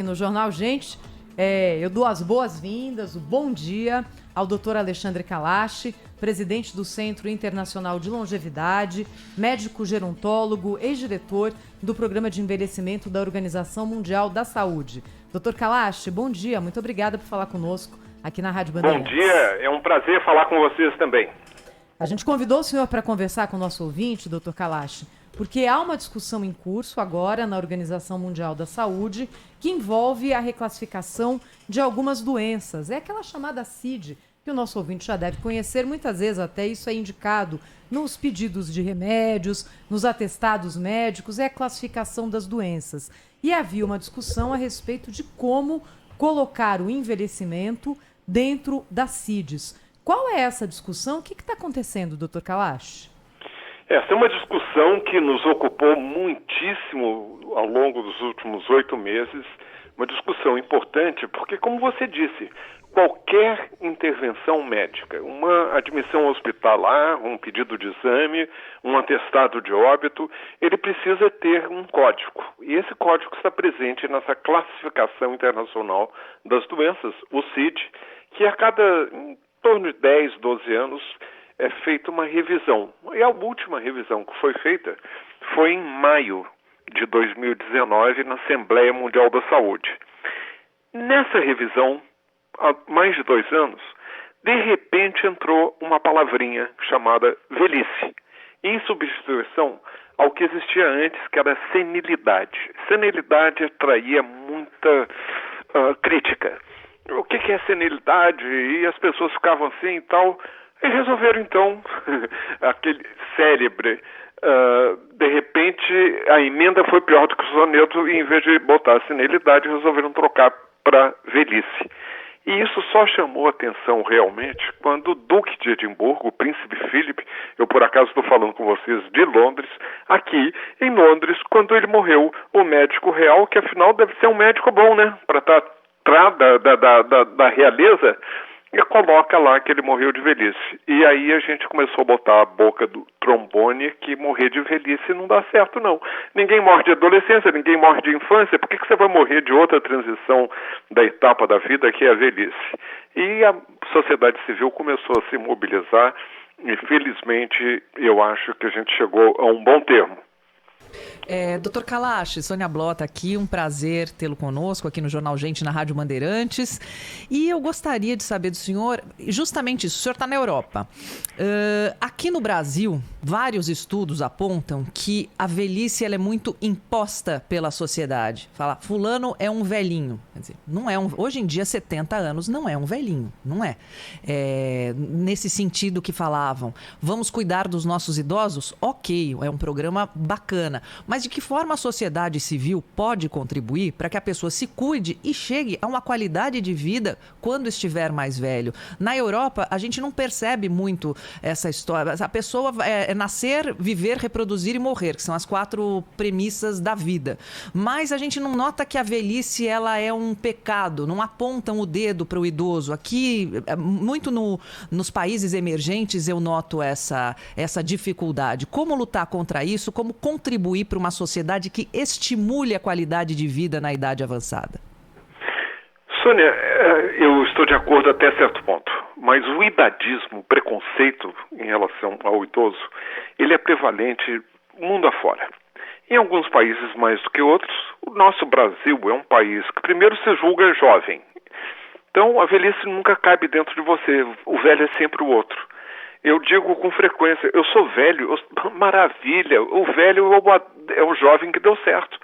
No Jornal Gente, eu dou as boas-vindas, o bom dia ao Dr. Alexandre Kalash, presidente do Centro Internacional de Longevidade, médico gerontólogo, ex-diretor do Programa de Envelhecimento da Organização Mundial da Saúde. Dr. Kalash, bom dia, muito obrigada por falar conosco aqui na Rádio Bandeirantes. Bom dia, é um prazer falar com vocês também. A gente convidou o senhor para conversar com o nosso ouvinte, Dr. Kalash, porque há uma discussão em curso agora na Organização Mundial da Saúde que envolve a reclassificação de algumas doenças. É aquela chamada CID, que o nosso ouvinte já deve conhecer, muitas vezes até isso é indicado nos pedidos de remédios, nos atestados médicos, é a classificação das doenças. E havia uma discussão a respeito de como colocar o envelhecimento dentro das CIDs. Qual é essa discussão? O que está acontecendo, Dr. Kalash? Essa é uma discussão que nos ocupou muitíssimo ao longo dos últimos 8 meses, uma discussão importante porque, como você disse, qualquer intervenção médica, uma admissão hospitalar, um pedido de exame, um atestado de óbito, ele precisa ter um código. E esse código está presente nessa classificação internacional das doenças, o CID, que a cada em torno de 10, 12 anos é feita uma revisão. E a última revisão que foi feita foi em maio de 2019 na Assembleia Mundial da Saúde. Nessa revisão, há mais de 2 anos, de repente entrou uma palavrinha chamada velhice, em substituição ao que existia antes, que era senilidade. Senilidade atraía muita crítica. O que é senilidade? E as pessoas ficavam assim e tal. E resolveram, então, aquele célebre, de repente, a emenda foi pior do que o soneto, e em vez de botar a senilidade, resolveram trocar para velhice. E isso só chamou atenção realmente quando o Duque de Edimburgo, o Príncipe Philip, eu por acaso estou falando com vocês de Londres, aqui em Londres, quando ele morreu, o médico real, que afinal deve ser um médico bom, né, para estar atrás da realeza, e coloca lá que ele morreu de velhice. E aí a gente começou a botar a boca do trombone que morrer de velhice não dá certo, não. Ninguém morre de adolescência, ninguém morre de infância. Por que você vai morrer de outra transição da etapa da vida, que é a velhice? E a sociedade civil começou a se mobilizar e, felizmente, eu acho que a gente chegou a um bom termo. Dr. Kalash, Sônia Blota aqui, um prazer tê-lo conosco aqui no Jornal Gente, na Rádio Bandeirantes. E eu gostaria de saber do senhor, justamente isso, o senhor está na Europa. Aqui no Brasil, vários estudos apontam que a velhice ela é muito imposta pela sociedade. Fala, fulano é um velhinho. Quer dizer, não é hoje em dia, 70 anos não é um velhinho, não é. Nesse sentido que falavam, vamos cuidar dos nossos idosos? Ok, é um programa bacana. Mas de que forma a sociedade civil pode contribuir para que a pessoa se cuide e chegue a uma qualidade de vida quando estiver mais velho? Na Europa, a gente não percebe muito essa história. A pessoa é nascer, viver, reproduzir e morrer, que são as 4 premissas da vida. Mas a gente não nota que a velhice ela é um pecado, não apontam o dedo para o idoso. Aqui, muito nos países emergentes, eu noto essa dificuldade. Como lutar contra isso? Como contribuir para uma sociedade que estimule a qualidade de vida na idade avançada? Sônia, eu estou de acordo até certo ponto, mas o idadismo, o preconceito em relação ao idoso, ele é prevalente mundo afora. Em alguns países mais do que outros, o nosso Brasil é um país que primeiro se julga jovem. Então a velhice nunca cabe dentro de você, o velho é sempre o outro. Eu digo com frequência, eu sou velho, maravilha, o velho é o jovem que deu certo.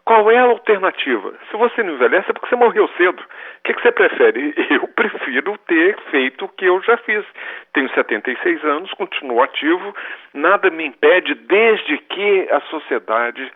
Qual é a alternativa? Se você não envelhece é porque você morreu cedo. O que você prefere? Eu prefiro ter feito o que eu já fiz. Tenho 76 anos, continuo ativo, nada me impede desde que a sociedade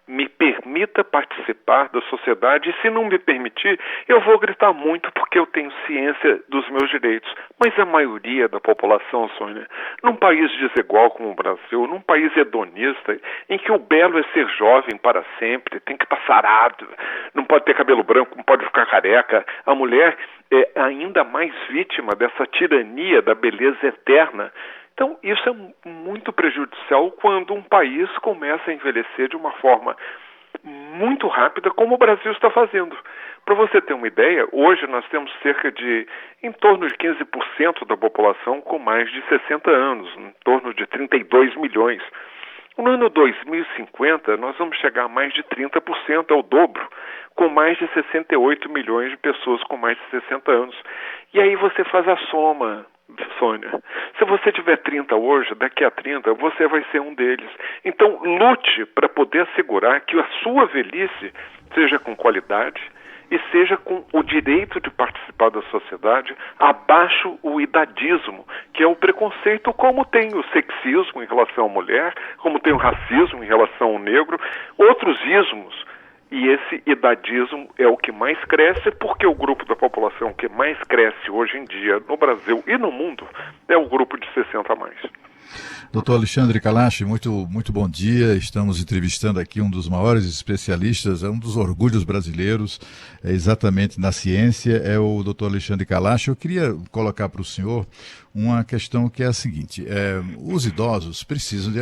me permita participar da sociedade, e se não me permitir, eu vou gritar muito porque eu tenho ciência dos meus direitos. Mas a maioria da população, Sônia, num país desigual como o Brasil, num país hedonista, em que o belo é ser jovem para sempre, tem que estar sarado, não pode ter cabelo branco, não pode ficar careca, a mulher é ainda mais vítima dessa tirania da beleza eterna. Então, isso é muito prejudicial quando um país começa a envelhecer de uma forma muito rápida, como o Brasil está fazendo. Para você ter uma ideia, hoje nós temos cerca de, em torno de 15% da população com mais de 60 anos, em torno de 32 milhões. No ano 2050, nós vamos chegar a mais de 30%, é o dobro, com mais de 68 milhões de pessoas com mais de 60 anos. E aí você faz a soma, Sônia. Se você tiver 30 hoje, daqui a 30, você vai ser um deles. Então, lute para poder assegurar que a sua velhice seja com qualidade e seja com o direito de participar da sociedade, abaixo o idadismo, que é o preconceito, como tem o sexismo em relação à mulher, como tem o racismo em relação ao negro, outros ismos. E esse idadismo é o que mais cresce, porque o grupo da população que mais cresce hoje em dia no Brasil e no mundo é o grupo de 60 a mais. Doutor Alexandre Kalash, muito bom dia. Estamos entrevistando aqui um dos maiores especialistas, um dos orgulhos brasileiros, exatamente na ciência, é o doutor Alexandre Kalash. Eu queria colocar para o senhor uma questão que é a seguinte: os idosos precisam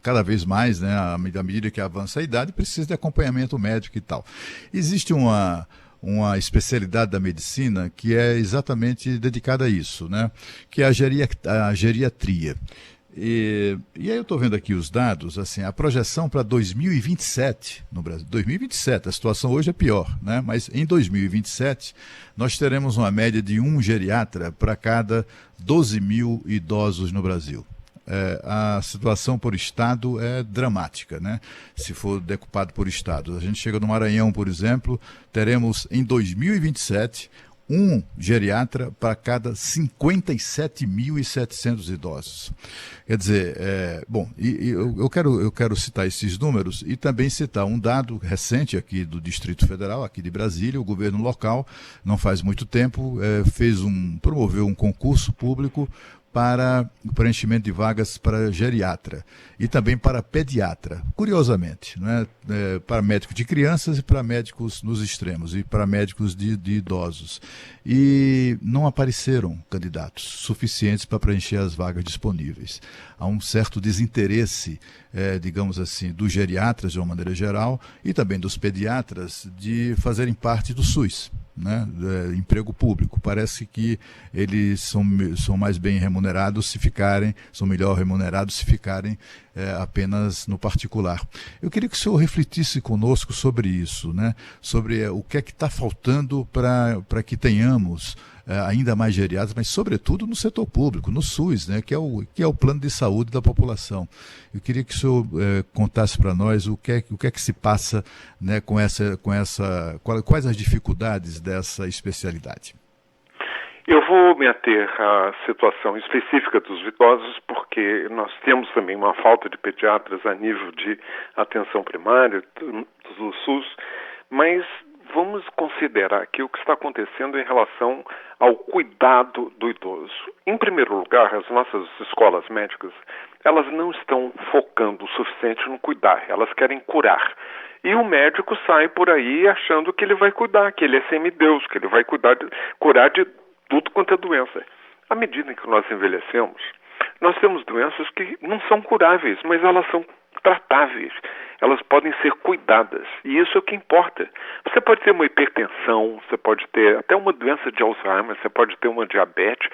cada vez mais, né, à medida que avança a idade, precisam de acompanhamento médico e tal. Existe uma especialidade da medicina que é exatamente dedicada a isso, né, que é a geriatria. E aí eu estou vendo aqui os dados, assim, a projeção para 2027 no Brasil. 2027, a situação hoje é pior, né? Mas em 2027 nós teremos uma média de um geriatra para cada 12 mil idosos no Brasil. A situação por estado é dramática, né? Se for decupado por estados. A gente chega no Maranhão, por exemplo, teremos em 2027 um geriatra para cada 57.700 idosos. Quer dizer, eu quero citar esses números e também citar um dado recente aqui do Distrito Federal, aqui de Brasília. O governo local, não faz muito tempo, promoveu um concurso público para o preenchimento de vagas para geriatra e também para pediatra, curiosamente, né? Para médicos de crianças e para médicos nos extremos e para médicos de idosos. E não apareceram candidatos suficientes para preencher as vagas disponíveis. Há um certo desinteresse, digamos assim, dos geriatras de uma maneira geral e também dos pediatras de fazerem parte do SUS. Né, emprego público. Parece que eles são mais bem remunerados são melhor remunerados se ficarem apenas no particular. Eu queria que o senhor refletisse conosco sobre isso, né, sobre o que é que está faltando para que tenhamos ainda mais geriatras, mas sobretudo no setor público, no SUS, né, que é o plano de saúde da população. Eu queria que o senhor contasse para nós o que é que se passa, né, quais as dificuldades dessa especialidade. Eu vou me ater à situação específica dos idosos, porque nós temos também uma falta de pediatras a nível de atenção primária do SUS, mas vamos considerar aqui o que está acontecendo em relação ao cuidado do idoso. Em primeiro lugar, as nossas escolas médicas, elas não estão focando o suficiente no cuidar, elas querem curar. E o médico sai por aí achando que ele vai cuidar, que ele é semideus, que ele vai curar de tudo quanto é doença. À medida que nós envelhecemos, nós temos doenças que não são curáveis, mas elas são tratáveis. Elas podem ser cuidadas, e isso é o que importa. Você pode ter uma hipertensão, você pode ter até uma doença de Alzheimer, você pode ter uma diabetes.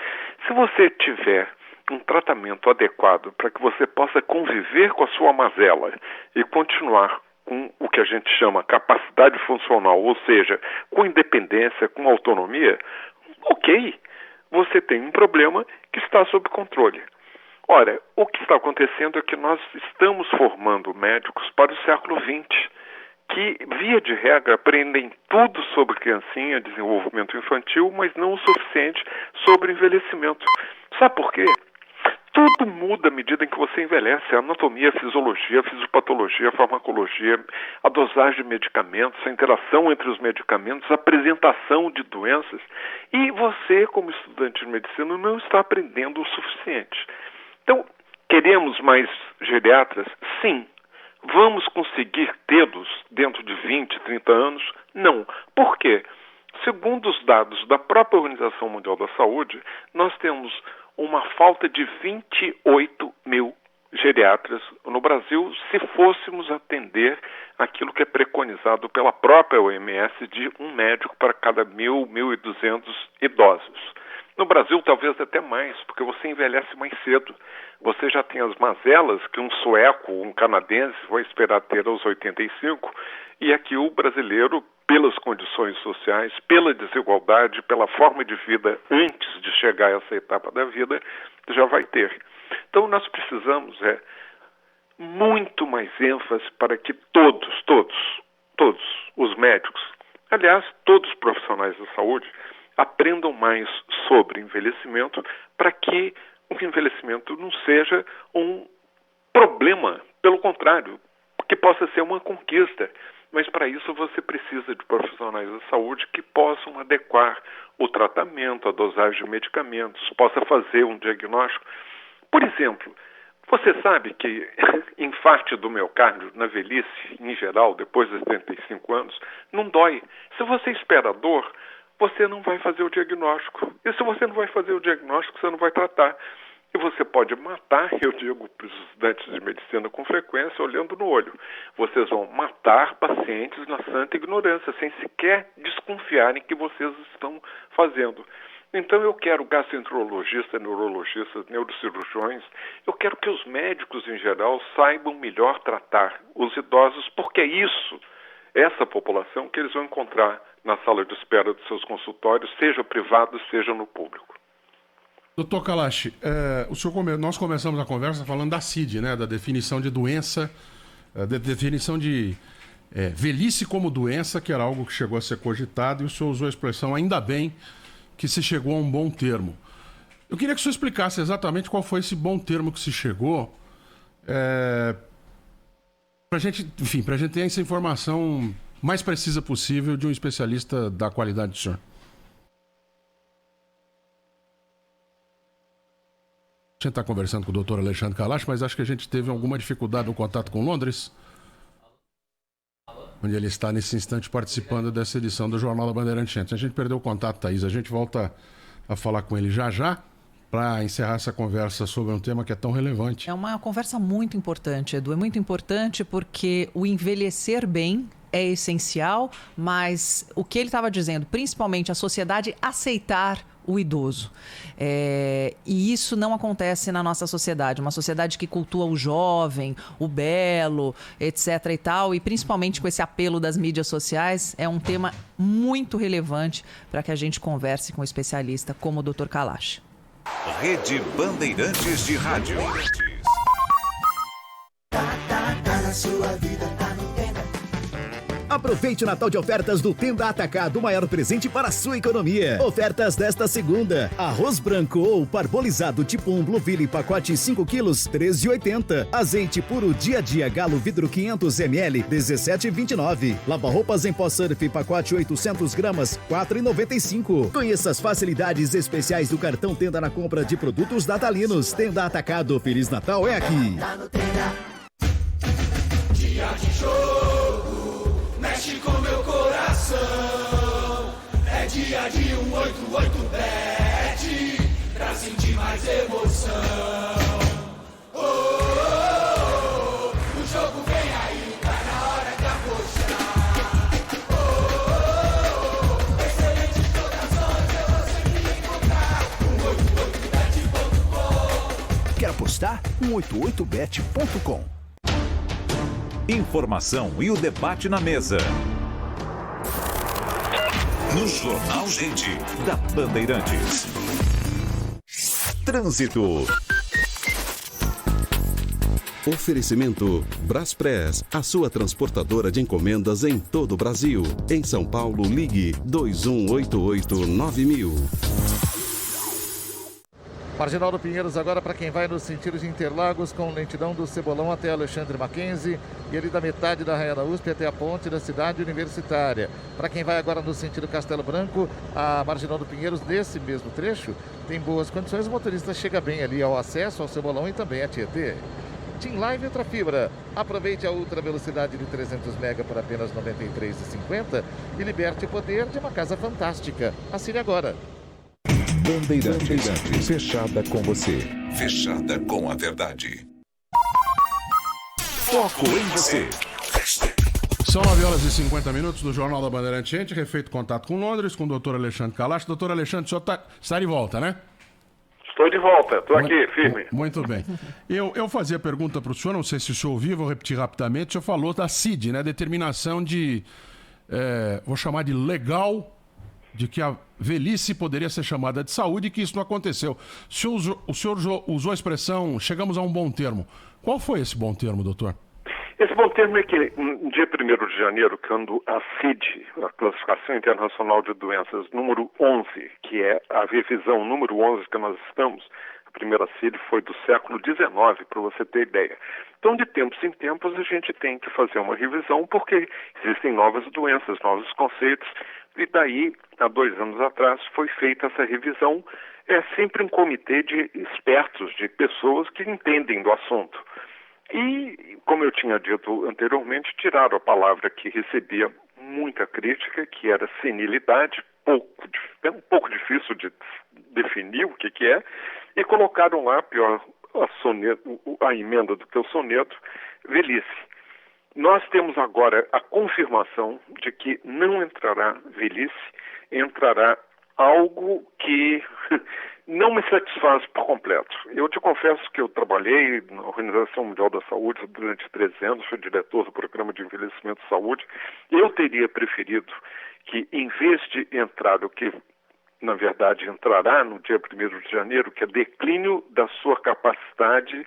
Se você tiver um tratamento adequado para que você possa conviver com a sua mazela e continuar com o que a gente chama capacidade funcional, ou seja, com independência, com autonomia, ok, você tem um problema que está sob controle. Ora, o que está acontecendo é que nós estamos formando médicos para o século XX, que, via de regra, aprendem tudo sobre criancinha, desenvolvimento infantil, mas não o suficiente sobre envelhecimento. Sabe por quê? Tudo muda à medida em que você envelhece. A anatomia, a fisiologia, a fisiopatologia, a farmacologia, a dosagem de medicamentos, a interação entre os medicamentos, a apresentação de doenças. E você, como estudante de medicina, não está aprendendo o suficiente. Então, queremos mais geriatras? Sim. Vamos conseguir tê-los dentro de 20, 30 anos? Não. Por quê? Segundo os dados da própria Organização Mundial da Saúde, nós temos uma falta de 28 mil geriatras no Brasil se fôssemos atender aquilo que é preconizado pela própria OMS de um médico para cada 1.200 idosos. No Brasil, talvez até mais, porque você envelhece mais cedo. Você já tem as mazelas que um sueco, um canadense vai esperar ter aos 85, e aqui o brasileiro, pelas condições sociais, pela desigualdade, pela forma de vida antes de chegar a essa etapa da vida, já vai ter. Então nós precisamos muito mais ênfase para que todos os médicos, aliás, todos os profissionais da saúde, aprendam mais sobre envelhecimento para que o envelhecimento não seja um problema, pelo contrário, que possa ser uma conquista. Mas para isso você precisa de profissionais da saúde que possam adequar o tratamento, a dosagem de medicamentos, possa fazer um diagnóstico. Por exemplo, você sabe que infarto do miocárdio na velhice, em geral, depois dos 75 anos, não dói. Se você espera a dor, você não vai fazer o diagnóstico. E se você não vai fazer o diagnóstico, você não vai tratar. E você pode matar, eu digo para os estudantes de medicina com frequência, olhando no olho. Vocês vão matar pacientes na santa ignorância, sem sequer desconfiarem que vocês estão fazendo. Então eu quero gastroenterologistas, neurologistas, neurocirurgiões, eu quero que os médicos em geral saibam melhor tratar os idosos, porque é isso, essa população que eles vão encontrar na sala de espera dos seus consultórios, seja privado, seja no público. Doutor Kalash, nós começamos a conversa falando da CID, né, da definição de doença, da definição de velhice como doença, que era algo que chegou a ser cogitado, e o senhor usou a expressão ainda bem que se chegou a um bom termo. Eu queria que o senhor explicasse exatamente qual foi esse bom termo que se chegou, para a gente ter essa informação mais precisa possível de um especialista da qualidade do senhor. A gente está conversando com o doutor Alexandre Kalash, mas acho que a gente teve alguma dificuldade no contato com Londres, onde ele está nesse instante participando dessa edição do Jornal da Bandeirantes. A gente perdeu o contato, Thaís. A gente volta a falar com ele já, para encerrar essa conversa sobre um tema que é tão relevante. É uma conversa muito importante, Edu. É muito importante porque o envelhecer bem é essencial, mas o que ele estava dizendo, principalmente a sociedade aceitar o idoso. E isso não acontece na nossa sociedade. Uma sociedade que cultua o jovem, o belo, etc. e tal, e principalmente com esse apelo das mídias sociais, é um tema muito relevante para que a gente converse com um especialista como o Dr. Kalash. Rede Bandeirantes de Rádio. Tá na sua vida, tá no Tenda. Aproveite o Natal de ofertas do Tenda Atacado, o maior presente para a sua economia. Ofertas desta segunda: arroz branco ou parbolizado tipo 1 Blueville, pacote 5 quilos, R$ 13,80. Azeite puro Dia a Dia Galo vidro 500 ml, R$ 17,29. Lava-roupas em pó Surf, pacote 800 gramas, R$ 4,95. Conheça as facilidades especiais do cartão Tenda na compra de produtos natalinos. Tenda Atacado, Feliz Natal é aqui. Tá no Tenda. Dia de jogo, mexe com meu coração. É dia de 188bet, pra sentir mais emoção. Oh, oh, oh, o jogo vem aí, tá na hora de apostar. Oh, oh, oh, excelentes cotações, eu vou sempre encontrar. 188bet.com. Quer apostar? 188bet.com. Informação e o debate na mesa. No Jornal Gente, da Bandeirantes. Trânsito. Oferecimento Braspress, a sua transportadora de encomendas em todo o Brasil. Em São Paulo, ligue 2188-9000. Marginal do Pinheiros agora para quem vai no sentido de Interlagos, com lentidão do Cebolão até Alexandre Mackenzie e ali da metade da Raia da USP até a ponte da Cidade Universitária. Para quem vai agora no sentido Castelo Branco, a Marginal do Pinheiros, nesse mesmo trecho, tem boas condições. O motorista chega bem ali ao acesso ao Cebolão e também a Tietê. TIM Live Ultra Fibra. Aproveite a ultra velocidade de 300 MB por apenas R$ 93,50 e liberte o poder de uma casa fantástica. Assine agora. Bandeirantes, fechada com você. Fechada com a verdade. Foco em você. São 9h50 do Jornal da Bandeirante. Gente, refeito contato com Londres, com o doutor Alexandre Kalash. Doutor Alexandre, o senhor está de volta, né? Estou de volta, estou aqui, firme. Muito bem. Eu fazia pergunta para o senhor, não sei se o senhor ouviu, vou repetir rapidamente. O senhor falou da CID, né? Determinação de, vou chamar de legal, de que a velhice poderia ser chamada de saúde e que isso não aconteceu. O senhor usou a expressão, chegamos a um bom termo. Qual foi esse bom termo, doutor? Esse bom termo é que, no dia 1º de janeiro, quando a CID, a Classificação Internacional de Doenças, número 11, que é a revisão número 11 que nós estamos, a primeira CID foi do século XIX, para você ter ideia. Então, de tempos em tempos, a gente tem que fazer uma revisão, porque existem novas doenças, novos conceitos, e daí, há 2 anos atrás, foi feita essa revisão. É sempre um comitê de expertos, de pessoas que entendem do assunto. E, como eu tinha dito anteriormente, tiraram a palavra que recebia muita crítica, que era senilidade, é um pouco difícil de definir o que é, e colocaram lá, a emenda do teu soneto, velhice. Nós temos agora a confirmação de que não entrará velhice, entrará algo que não me satisfaz por completo. Eu te confesso que eu trabalhei na Organização Mundial da Saúde durante 13 anos, fui diretor do Programa de Envelhecimento e Saúde. Eu teria preferido que, em vez de entrar o que, na verdade, entrará no dia 1º de janeiro, que é declínio da sua capacidade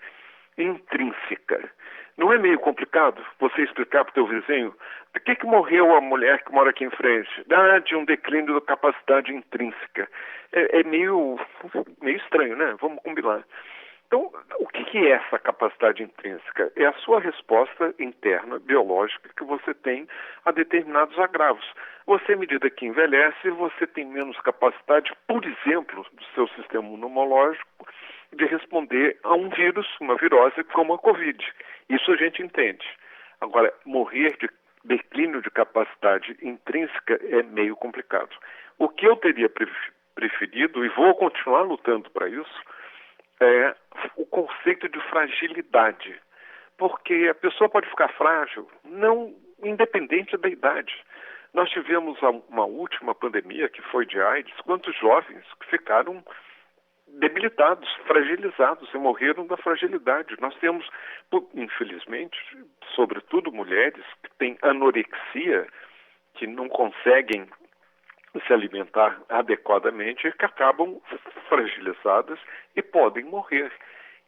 intrínseca. Não é meio complicado você explicar para o teu vizinho por que morreu a mulher que mora aqui em frente? De um declínio da capacidade intrínseca. É meio estranho, né? Vamos combinar. Então, o que é essa capacidade intrínseca? É a sua resposta interna, biológica, que você tem a determinados agravos. Você, à medida que envelhece, você tem menos capacidade, por exemplo, do seu sistema imunológico, de responder a um vírus, uma virose, como a Covid. Isso a gente entende. Agora, morrer de declínio de capacidade intrínseca é meio complicado. O que eu teria preferido, e vou continuar lutando para isso, é o conceito de fragilidade. Porque a pessoa pode ficar frágil, não independente da idade. Nós tivemos uma última pandemia, que foi de AIDS, quantos jovens que ficaram debilitados, fragilizados e morreram da fragilidade. Nós temos, infelizmente, sobretudo mulheres que têm anorexia, que não conseguem se alimentar adequadamente e que acabam fragilizadas e podem morrer.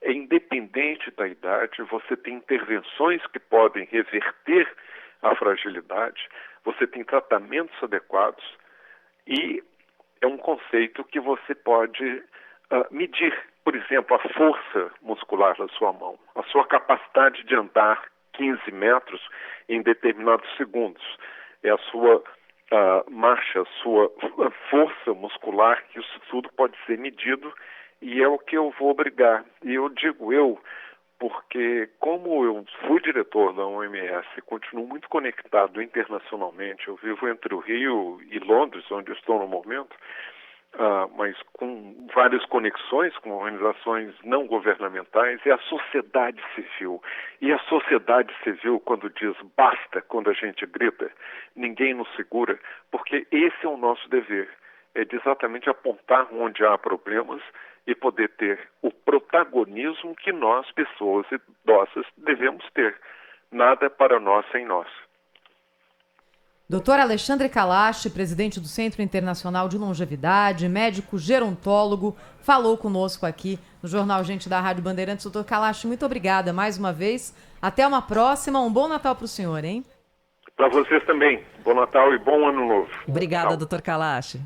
É independente da idade, você tem intervenções que podem reverter a fragilidade, você tem tratamentos adequados e é um conceito que você pode medir, por exemplo, a força muscular da sua mão, a sua capacidade de andar 15 metros em determinados segundos, é a sua marcha, a sua força muscular, que isso tudo pode ser medido e é o que eu vou brigar. E eu digo porque como eu fui diretor da OMS e continuo muito conectado internacionalmente, eu vivo entre o Rio e Londres, onde eu estou no momento, mas com várias conexões com organizações não governamentais, é a sociedade civil. E a sociedade civil, quando diz basta, quando a gente grita, ninguém nos segura, porque esse é o nosso dever, é de exatamente apontar onde há problemas e poder ter o protagonismo que nós, pessoas idosas, devemos ter. Nada para nós sem nós. Dr. Alexandre Kalash, presidente do Centro Internacional de Longevidade, médico gerontólogo, falou conosco aqui no Jornal Gente da Rádio Bandeirantes. Dr. Kalash, muito obrigada mais uma vez. Até uma próxima. Um bom Natal para o senhor, hein? Para vocês também. Bom Natal e bom Ano Novo. Obrigada, Dr. Kalash.